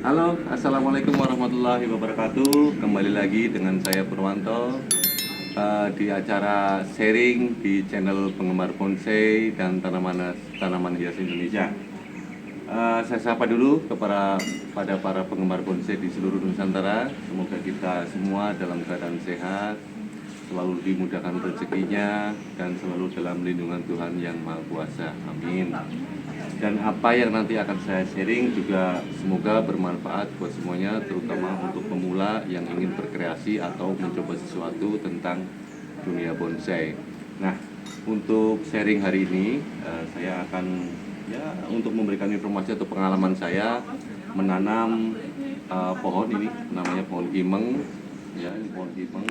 Halo, assalamualaikum warahmatullahi wabarakatuh. Kembali lagi dengan saya Purwanto di acara sharing di channel penggemar bonsai dan tanaman hias Indonesia. Saya sapa dulu pada para penggemar bonsai di seluruh Nusantara. Semoga kita semua dalam keadaan sehat, selalu dimudahkan rezekinya, dan selalu dalam lindungan Tuhan Yang Maha Kuasa. Amin. Dan apa yang nanti akan saya sharing juga semoga bermanfaat buat semuanya, terutama untuk pemula yang ingin berkreasi atau mencoba sesuatu tentang dunia bonsai. Nah, untuk sharing hari ini saya akan untuk memberikan informasi atau pengalaman saya menanam pohon ini, namanya pohon kimeng. Ya, ini pohon kimeng.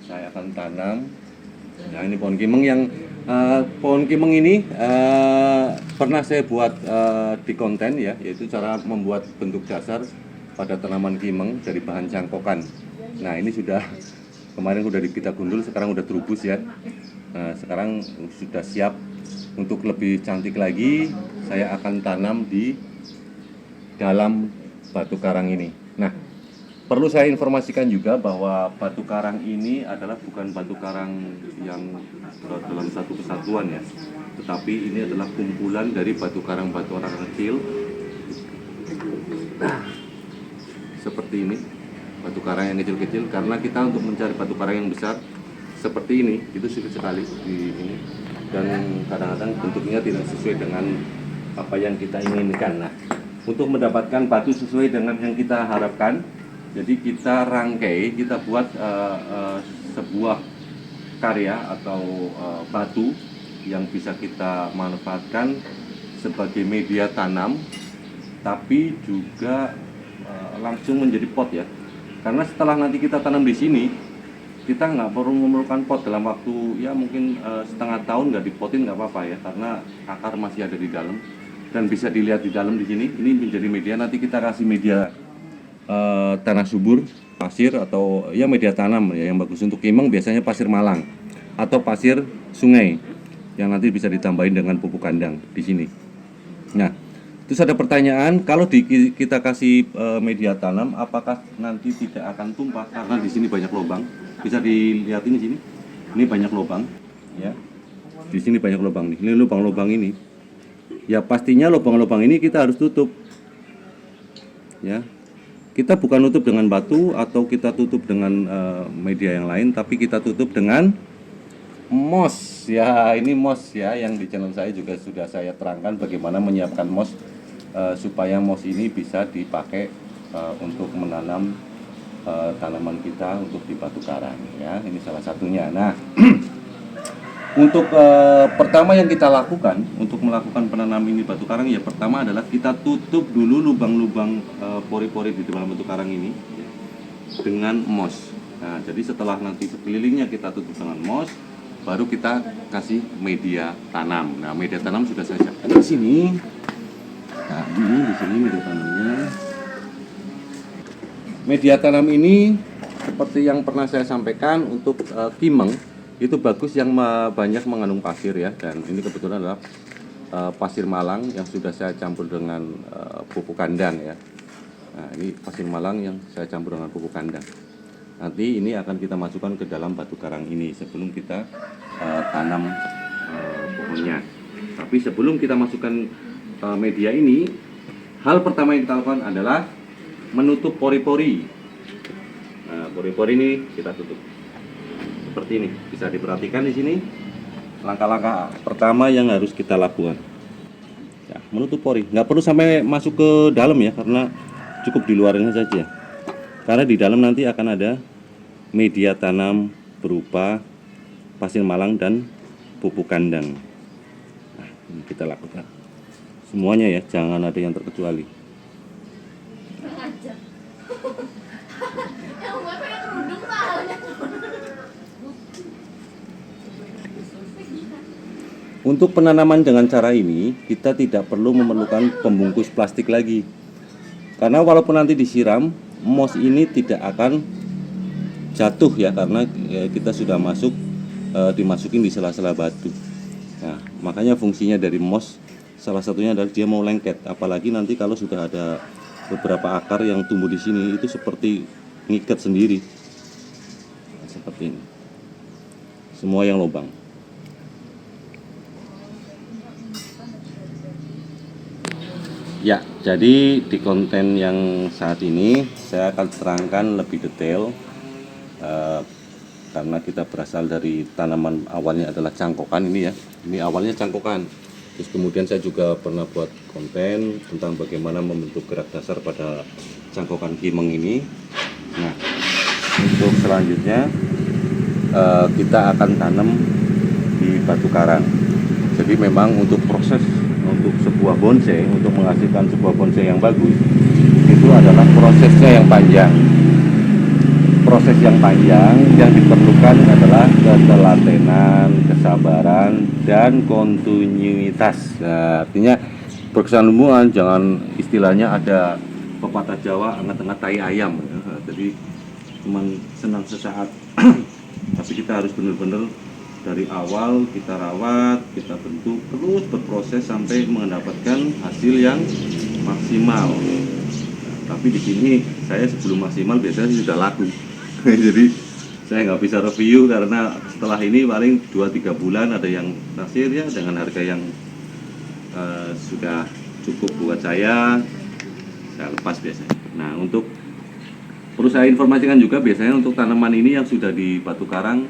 Saya akan tanam. Nah, ini pohon kimeng ini pernah saya buat di konten ya, yaitu cara membuat bentuk dasar pada tanaman kimeng dari bahan cangkokan. Nah, ini kemarin sudah kita gundul, sekarang sudah terubus ya. Nah, sekarang sudah siap untuk lebih cantik lagi. Saya akan tanam di dalam batu karang ini. Nah, perlu saya informasikan juga bahwa batu karang ini adalah bukan batu karang yang dalam satu kesatuan ya, tetapi ini adalah kumpulan dari batu karang kecil seperti ini, batu karang yang kecil-kecil. Karena kita untuk mencari batu karang yang besar seperti ini itu sulit sekali di ini, dan kadang-kadang bentuknya tidak sesuai dengan apa yang kita inginkan. Nah, untuk mendapatkan batu sesuai dengan yang kita harapkan, jadi kita rangkai, kita buat sebuah karya atau batu yang bisa kita manfaatkan sebagai media tanam, tapi juga langsung menjadi pot ya. Karena setelah nanti kita tanam di sini, kita nggak perlu memerlukan pot dalam waktu ya mungkin setengah tahun nggak dipotin nggak apa-apa ya, karena akar masih ada di dalam dan bisa dilihat di dalam di sini. Ini menjadi media, nanti kita kasih media tanah subur, pasir atau ya media tanam ya, yang bagus untuk kimeng biasanya pasir Malang atau pasir sungai yang nanti bisa ditambahin dengan pupuk kandang di sini. Nah, terus ada pertanyaan, kalau kita kasih media tanam apakah nanti tidak akan tumpah? Karena di sini banyak lubang, bisa dilihat ini sini. Ini banyak lubang ya. Di sini banyak lubang nih. Ini lubang-lubang ini. Ya pastinya lubang-lubang ini kita harus tutup. Ya. Kita bukan tutup dengan batu atau kita tutup dengan media yang lain, tapi kita tutup dengan moss ya. Ini moss ya, yang di channel saya juga sudah saya terangkan bagaimana menyiapkan moss supaya moss ini bisa dipakai untuk menanam tanaman kita untuk di batu karang ya. Ini salah satunya. Nah, untuk pertama yang kita lakukan untuk melakukan penanam ini batu karang ya, pertama adalah kita tutup dulu lubang-lubang pori-pori di dalam batu karang ini ya, dengan moss. Nah, jadi setelah nanti sekelilingnya kita tutup dengan moss, baru kita kasih media tanam. Nah, media tanam sudah saya siapkan di sini. Nah, ini di sini media tanamnya. Media tanam ini seperti yang pernah saya sampaikan, untuk kimeng itu bagus yang banyak mengandung pasir ya, dan ini kebetulan adalah pasir Malang yang sudah saya campur dengan pupuk kandang ya. Nah, ini pasir Malang yang saya campur dengan pupuk kandang. Nanti ini akan kita masukkan ke dalam batu karang ini sebelum kita tanam pohonnya. Tapi sebelum kita masukkan media ini, hal pertama yang kita lakukan adalah menutup pori-pori. Nah, pori-pori ini kita tutup seperti ini. Bisa diperhatikan di sini langkah-langkah pertama yang harus kita lakukan ya, menutup pori. Nggak perlu sampai masuk ke dalam ya, karena cukup di luarnya saja, karena di dalam nanti akan ada media tanam berupa pasir Malang dan pupuk kandang. Nah, ini kita lakukan semuanya ya, jangan ada yang terkecuali. Untuk penanaman dengan cara ini, kita tidak perlu memerlukan pembungkus plastik lagi. Karena walaupun nanti disiram, moss ini tidak akan jatuh ya, karena kita sudah dimasukin di sela-sela batu. Nah, makanya fungsinya dari moss salah satunya adalah dia mau lengket. Apalagi nanti kalau sudah ada beberapa akar yang tumbuh di sini itu seperti ngikat sendiri. Nah, seperti ini. Semua yang lubang. Ya, jadi di konten yang saat ini saya akan terangkan lebih detail karena kita berasal dari tanaman awalnya adalah cangkokan ini ya. Ini awalnya cangkokan. Terus kemudian saya juga pernah buat konten tentang bagaimana membentuk gerak dasar pada cangkokan kimeng ini. Nah, untuk selanjutnya kita akan tanam di batu karang. Jadi memang untuk proses untuk sebuah bonsai, untuk menghasilkan sebuah bonsai yang bagus, itu adalah prosesnya yang panjang. Proses yang panjang yang diperlukan adalah ketelatenan, kesabaran, dan kontinuitas. Nah, artinya berkesinambungan, jangan istilahnya ada pepatah Jawa anget-anget tai ayam. Jadi cuman senang sesaat, tapi kita harus benar-benar dari awal kita rawat, kita bentuk, terus berproses sampai mendapatkan hasil yang maksimal. Nah, tapi di sini saya sebelum maksimal biasanya sudah laku. Jadi saya nggak bisa review karena setelah ini paling 2-3 bulan ada yang naksir ya dengan harga yang sudah cukup buat saya lepas biasanya. Nah, untuk perlu saya informasikan juga biasanya untuk tanaman ini yang sudah di batu karang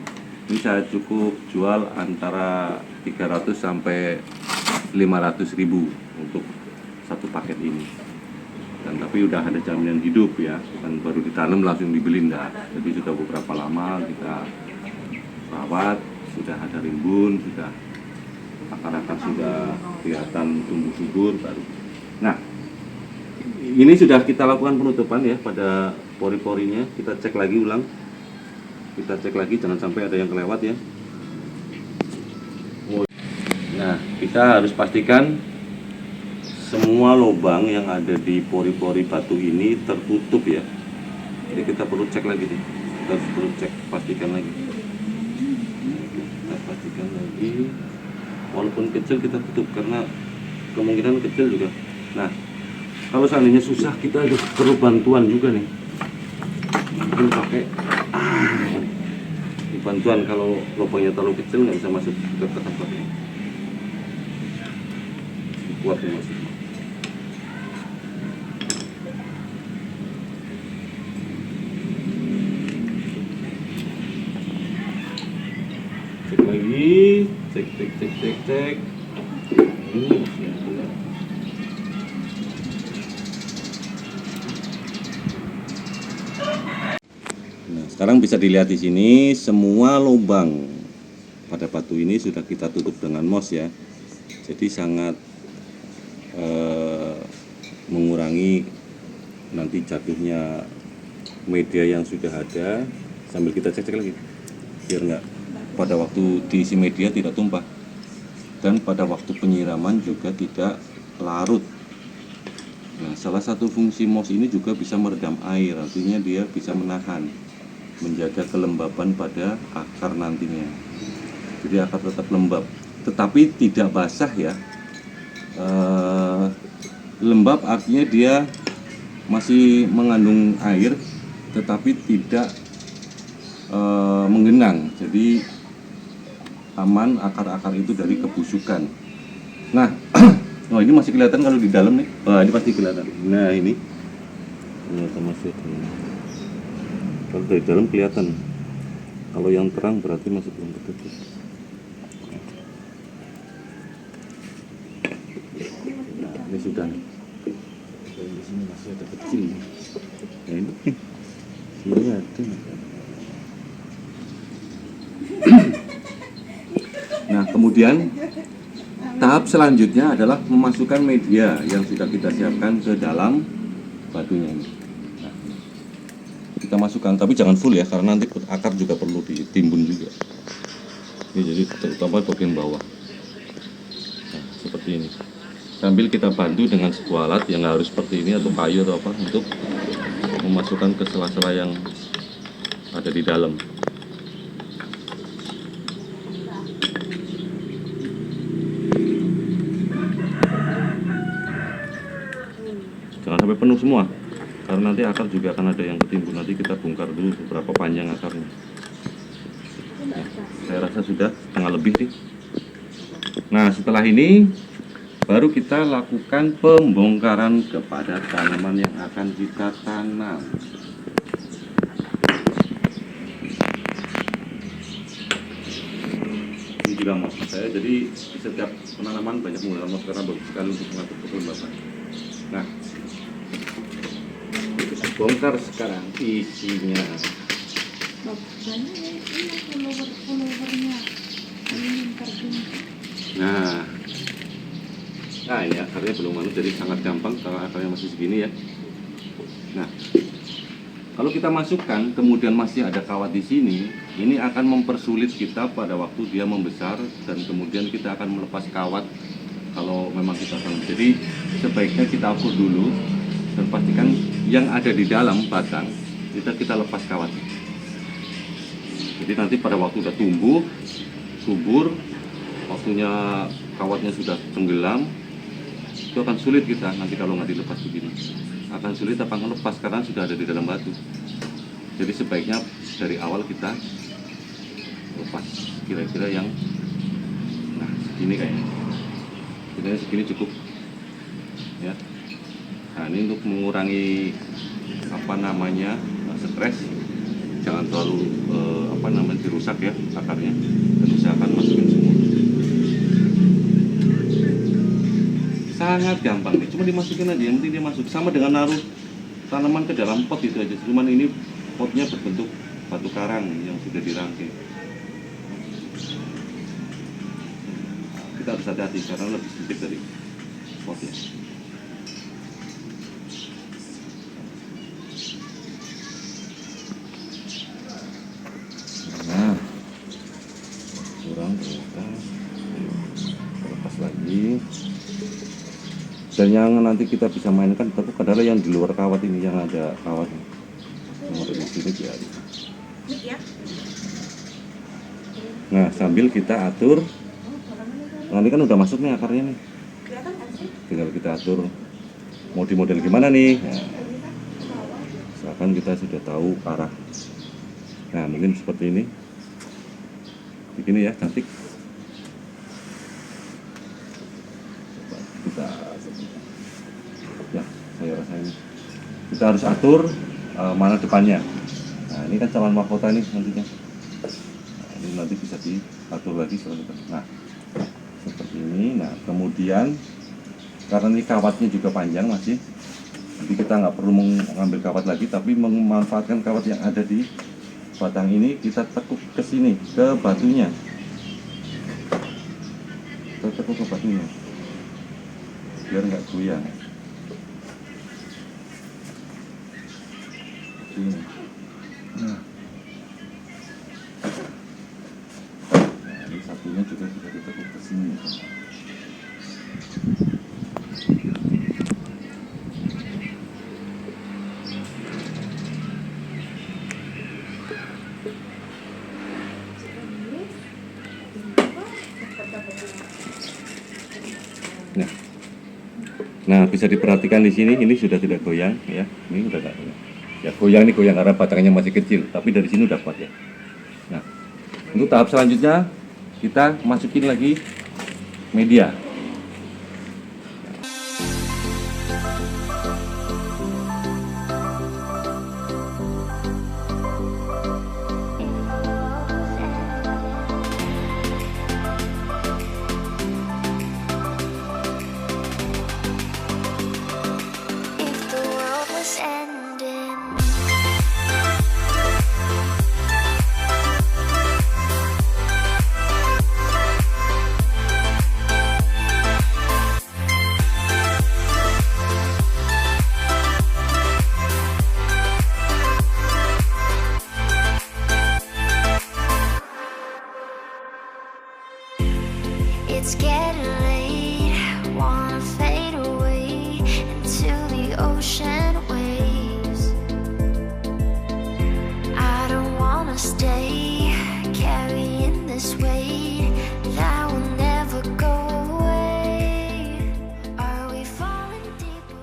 ini saya cukup jual antara 300 sampai 500 ribu untuk satu paket ini. Dan tapi udah ada jaminan hidup ya, bukan baru ditanam langsung dibeli enggak. Jadi sudah beberapa lama kita rawat, sudah ada rimbun, sudah akar-akar sudah kelihatan tumbuh subur baru. Nah, ini sudah kita lakukan penutupan ya pada pori-porinya. Kita cek lagi ulang. Kita cek lagi jangan sampai ada yang kelewat ya. Nah, kita harus pastikan semua lubang yang ada di pori-pori batu ini tertutup ya. Jadi kita perlu cek lagi nih. Kita perlu cek, pastikan lagi. Kita pastikan lagi. Walaupun kecil kita tutup karena kemungkinan kecil juga. Nah, kalau seandainya susah kita perlu bantuan juga nih. Mungkin pakai bantuan kalau lubangnya terlalu kecil nggak bisa masuk ke tempat ini. Kuat ya masuk. Cek lagi, cek. Ini nah, sekarang bisa dilihat di sini semua lubang pada batu ini sudah kita tutup dengan mos ya. Jadi sangat mengurangi nanti jatuhnya media yang sudah ada. Sambil kita cek lagi biar nggak pada waktu diisi media tidak tumpah, dan pada waktu penyiraman juga tidak larut. Nah, salah satu fungsi mos ini juga bisa meredam air, artinya dia bisa menahan, menjaga kelembaban pada akar nantinya. Jadi akar tetap lembab, tetapi tidak basah ya. Lembab artinya dia masih mengandung air, tetapi tidak menggenang. Jadi aman akar-akar itu dari kebusukan. Nah, oh ini masih kelihatan kalau di dalam nih. Wah, ini pasti kelihatan. Nah, ini ternyata masih. Kalau dari dalam kelihatan. Kalau yang terang berarti masih belum tertutup. Nah, ini sudah nih. Di sini masih ada kecil. Nah, ini sini ada. Nah, kemudian tahap selanjutnya adalah memasukkan media yang sudah kita siapkan ke dalam batunya ini. Nah, kita masukkan, tapi jangan full ya, karena nanti akar juga perlu ditimbun juga. Ini jadi terutama bagian bawah. Nah, seperti ini. Sambil kita bantu dengan sebuah alat yang harus seperti ini atau kayu atau apa untuk memasukkan ke sela-sela yang ada di dalam. jangan sampai penuh semua, karena nanti akar juga akan ada yang ketimbun. Nanti kita bongkar dulu beberapa panjang akarnya. Nah, saya rasa sudah setengah lebih nih. Nah, setelah ini baru kita lakukan pembongkaran kepada tanaman yang akan kita tanam. Ini juga maksud saya, jadi di setiap penanaman banyak menggunakan mouse karena bagus sekali untuk mengatur kelembapan. Nah, kita bongkar sekarang isinya. Nah ini akarnya belum manut, jadi sangat gampang kalau akarnya masih segini ya. Nah, kalau kita masukkan kemudian masih ada kawat di sini, ini akan mempersulit kita pada waktu dia membesar, dan kemudian kita akan melepas kawat kalau memang kita tanam. Jadi sebaiknya kita ukur dulu dan pastikan yang ada di dalam batang kita lepas kawat. Jadi nanti pada waktu udah tumbuh subur, waktunya kawatnya sudah tenggelam, itu akan sulit kita nanti kalau nggak dilepas begini, akan sulit apa ngelepas karena sudah ada di dalam batu. Jadi sebaiknya dari awal kita lepas kira-kira yang segini kayaknya, kira-kira segini cukup ya. Nah, ini untuk mengurangi stres, jangan terlalu dirusak ya akarnya, dan usahakan masukin semua. Sangat gampang nih, cuma dimasukin aja, yang penting dia masuk. Sama dengan naruh tanaman ke dalam pot itu aja, cuman ini potnya berbentuk batu karang yang sudah dirangkai. Kita harus hati-hati karena lebih sempit dari potnya. Nah, kurang ternyata, lepas lagi. Dan yang nanti kita bisa mainkan tetap adalah yang di luar kawat ini, yang ada kawat yang ada di sini ya. Nah, sambil kita atur, nanti kan udah masuk nih akarnya nih, tinggal kita atur mau di model gimana nih. Nah, misalkan kita sudah tahu arah, nah mungkin seperti ini, begini ya, cantik. Ya, saya rasa ini kita harus atur mana depannya. Nah, ini kan calon mahkota nih nantinya. Nah, ini nanti bisa diatur lagi selanjutnya. Nah, seperti ini. Nah, kemudian karena ini kawatnya juga panjang masih, jadi kita nggak perlu mengambil kawat lagi, tapi memanfaatkan kawat yang ada di batang ini, kita tekuk ke sini, ke batunya. Kita tekuk ke batunya biar nggak goyang. Nah, ini satunya juga kita ditekuk ke sini. Nah, bisa diperhatikan di sini, ini sudah tidak goyang ya. Ini udah tidak goyang. Ya goyang nih, goyang karena batangnya masih kecil, tapi dari sini udah kuat ya. Nah, untuk tahap selanjutnya kita masukin lagi media. It's getting late, wanna fade away into the ocean waves. I don't wanna stay carrying this weight that will never go away. Are we falling deeper?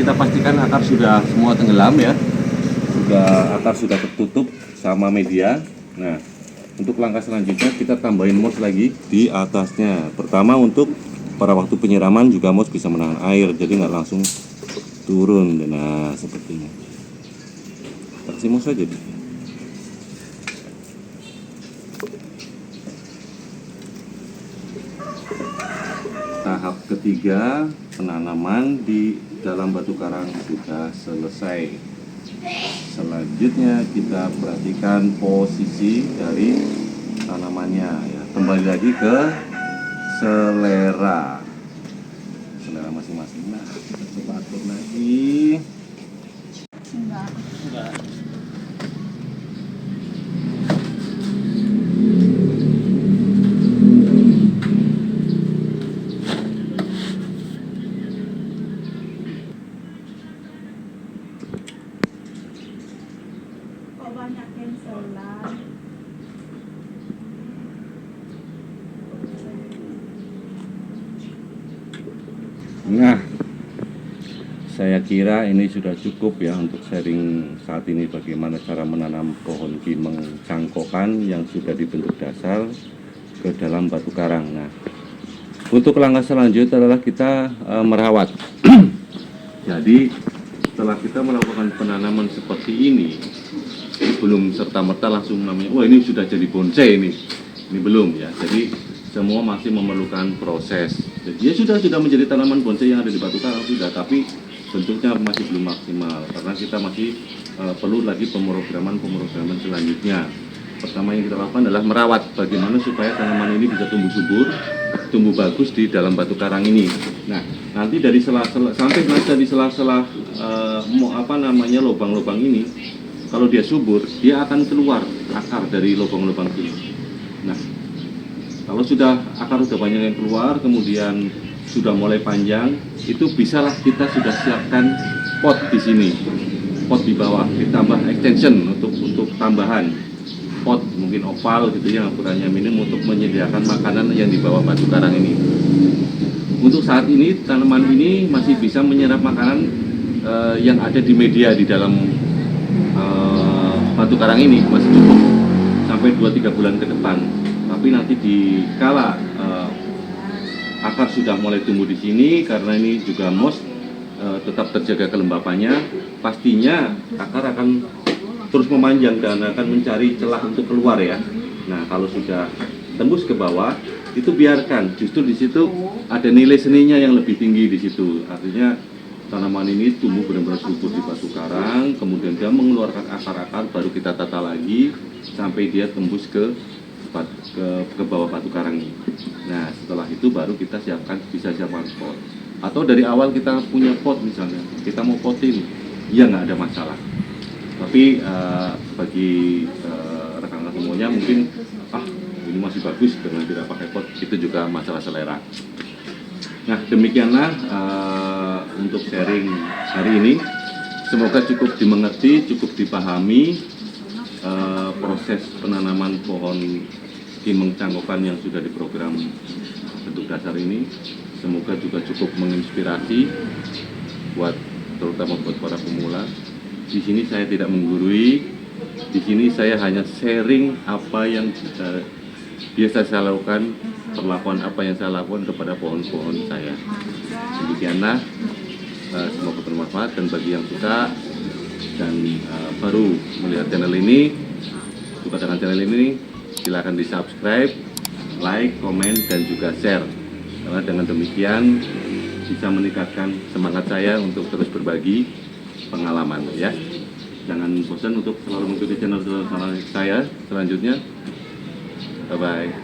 kita pastikan akar sudah semua tenggelam ya. Akar sudah tertutup sama media. Nah, untuk langkah selanjutnya kita tambahin moss lagi di atasnya. Pertama untuk pada waktu penyiraman juga moss bisa menahan air, jadi nggak langsung turun. Nah, seperti ini. Kasih moss aja di. Tahap ketiga penanaman di dalam batu karang sudah selesai. Selanjutnya kita perhatikan posisi dari tanamannya ya. Kembali lagi ke selera masing-masing. Nah, kita coba atur lagi. Enggak. Kok banyak cancelan? Nah, saya kira ini sudah cukup ya untuk sharing saat ini bagaimana cara menanam pohon kimeng cangkokan yang sudah dibentuk dasar ke dalam batu karang. Nah, untuk langkah selanjutnya adalah kita merawat. Jadi setelah kita melakukan penanaman seperti ini, belum serta-merta langsung namanya, wah ini sudah jadi bonsai ini belum ya. Jadi semua masih memerlukan proses. Jadi ya sudah menjadi tanaman bonsai yang ada di batu karang sudah, tapi bentuknya masih belum maksimal karena kita masih perlu lagi pemrograman selanjutnya. Pertama yang kita lakukan adalah merawat, bagaimana supaya tanaman ini bisa tumbuh subur, tumbuh bagus di dalam batu karang ini. Nah, nanti dari sampai di sela-sela lubang-lubang ini, kalau dia subur, dia akan keluar akar dari lubang-lubang ini. Nah, kalau akar sudah banyak yang keluar, kemudian sudah mulai panjang, itu bisalah kita sudah siapkan pot di sini, pot di bawah, ditambah extension untuk tambahan. Pot mungkin oval gitu ya, ukurannya minim untuk menyediakan makanan yang di bawah batu karang ini. Untuk saat ini tanaman ini masih bisa menyerap makanan yang ada di media di dalam batu karang ini, masih cukup sampai 2-3 bulan ke depan. Tapi nanti di kala akar sudah mulai tumbuh di sini, karena ini juga moss tetap terjaga kelembapannya, pastinya akar akan terus memanjang dan akan mencari celah untuk keluar ya. Nah, kalau sudah tembus ke bawah, itu biarkan. Justru di situ ada nilai seninya yang lebih tinggi di situ. Artinya tanaman ini tumbuh benar-benar subur di batu karang, kemudian dia mengeluarkan akar-akar, baru kita tata lagi sampai dia tembus ke bawah batu karang ini. Nah, setelah itu baru kita bisa siapkan pot. Atau dari awal kita punya pot misalnya, kita mau potin, ya nggak ada masalah. Tapi bagi rekan-rekan semuanya mungkin ini masih bagus dengan tidak pakai pot, itu juga masalah selera. Nah, demikianlah untuk sharing hari ini. Semoga cukup dimengerti, cukup dipahami proses penanaman pohon kimeng cangkokan yang sudah diprogram bentuk dasar ini. Semoga juga cukup menginspirasi terutama buat para pemula. Di sini saya tidak menggurui, di sini saya hanya sharing apa yang biasa saya lakukan, perlakuan apa yang saya lakukan kepada pohon-pohon saya. Demikianlah, semoga bermanfaat, dan bagi yang suka dan baru melihat channel ini, suka dengan channel ini, silakan di subscribe, like, komen, dan juga share. Karena dengan demikian bisa meningkatkan semangat saya untuk terus berbagi pengalaman ya. Jangan bosan untuk selalu mengikuti channel saya selanjutnya. Bye bye.